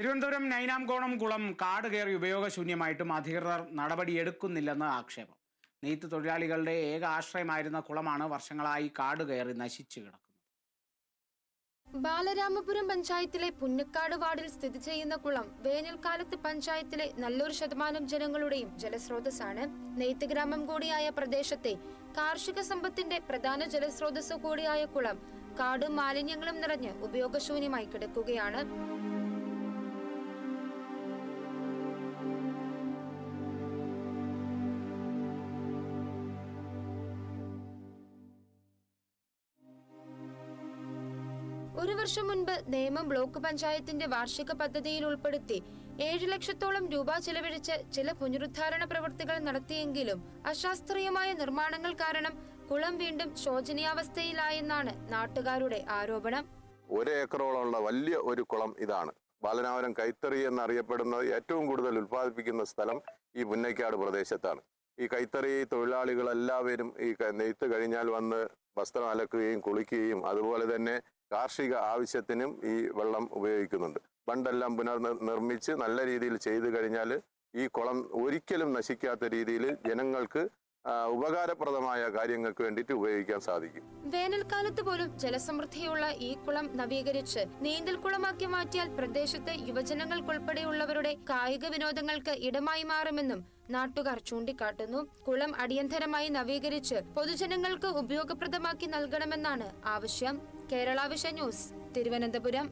തിരുവനന്തപുരം നൈനാംകോണം കുളം കാട് കയറി ഉപയോഗശൂന്യമായിട്ടും അധികൃതർ നടപടിയെടുക്കുന്നില്ലെന്ന് ആക്ഷേപം. നെയ്ത്ത് തൊഴിലാളികളുടെ ഏക ആശ്രയമായിരുന്ന കുളമാണ് വർഷങ്ങളായി കാട് കയറി നശിച്ചു കിടക്കുന്നത്. ബാലരാമപുരം പഞ്ചായത്തിലെ പുന്നക്കാട് വാർഡിൽ സ്ഥിതി ചെയ്യുന്ന കുളം വേനൽക്കാലത്ത് പഞ്ചായത്തിലെ നല്ലൊരു ശതമാനം ജനങ്ങളുടെയും ജലസ്രോതസ്സാണ്. നെയ്ത്ത് ഗ്രാമം കൂടിയായ പ്രദേശത്തെ കാർഷിക സമ്പത്തിന്റെ പ്രധാന ജലസ്രോതസ് കൂടിയായ കുളം കാടും മാലിന്യങ്ങളും നിറഞ്ഞ് ഉപയോഗശൂന്യമായി കിടക്കുകയാണ്. ഒരു വർഷം മുൻപ് നേമം ബ്ലോക്ക് പഞ്ചായത്തിന്റെ വാർഷിക പദ്ധതിയിൽ ഉൾപ്പെടുത്തി 7 ലക്ഷത്തോളം രൂപ ചെലവഴിച്ച് ചില പുനരുദ്ധാരണ പ്രവൃത്തികൾ നടത്തിയെങ്കിലും അശാസ്ത്രീയമായ നിർമ്മാണങ്ങൾ കാരണം കുളം വീണ്ടും ശോചനീയാവസ്ഥയിലായെന്നാണ് നാട്ടുകാരുടെ ആരോപണം. 1 ഏക്കറോളമുള്ള വലിയ ഒരു കുളം ഇതാണ്. ബാലരാമപുരം കൈത്തറി എന്നറിയപ്പെടുന്നത് ഏറ്റവും കൂടുതൽ ഉൽപ്പാദിപ്പിക്കുന്ന സ്ഥലം ഈ പുന്നക്കാട് പ്രദേശത്താണ്. ഈ കൈത്തറി തൊഴിലാളികളെല്ലാവരും ഈ നെയ്ത്ത് കഴിഞ്ഞാൽ വന്ന് വസ്ത്രം അലക്കുകയും കുളിക്കുകയും അതുപോലെ തന്നെ കാർഷിക ആവശ്യത്തിനും ഈ വെള്ളം ഉപയോഗിക്കുന്നുണ്ട്. ബണ്ടെല്ലാം പുനർനിർമ്മിച്ച് നല്ല രീതിയിൽ ചെയ്തു കഴിഞ്ഞാൽ ഈ കുളം ഒരിക്കലും നശിക്കാത്ത രീതിയിൽ ജനങ്ങൾക്ക് ഉപകാരപ്രദമായ കാര്യങ്ങൾക്ക് വേണ്ടിയിട്ട് ഉപയോഗിക്കാൻ സാധിക്കും. വേനൽക്കാലത്ത് പോലും ജലസമൃദ്ധിയുള്ള ഈ കുളം നവീകരിച്ച് നീന്തൽ കുളമാക്കി മാറ്റിയാൽ പ്രദേശത്തെ യുവജനങ്ങൾക്കുൾപ്പെടെയുള്ളവരുടെ കായിക വിനോദങ്ങൾക്ക് ഇടമായി മാറുമെന്നും നാട്ടുകാർ ചൂണ്ടിക്കാട്ടുന്നു. കുളം അടിയന്തരമായി നവീകരിച്ച് പൊതുജനങ്ങൾക്ക് ഉപയോഗപ്രദമാക്കി നൽകണമെന്നാണ് ആവശ്യം. Kerala vision news, Thiruvananthapuram.